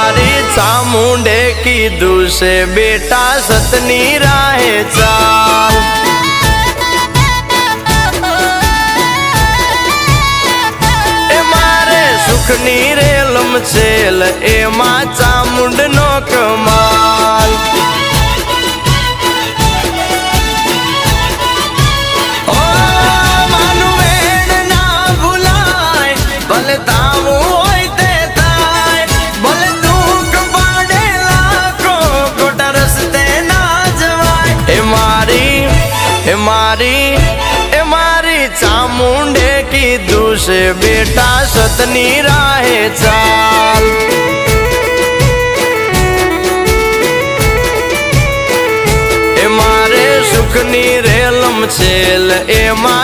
मारी चामुंडे कीधुं से बेटा सतनी राहे चाल। ए मारे सुखनी रेलम छेल एमा चामुंडनो कमाल। ओ मानु वेण ना भूलाय भले तावू होय ते थाय, भले दुख पाडे लाखो खोटा रस्ते ना जवाय। ए मारी चामुंडे कीधुं से बेटा सतनी राहे चाल। ए मारे सुखनी रेलम छेल एमा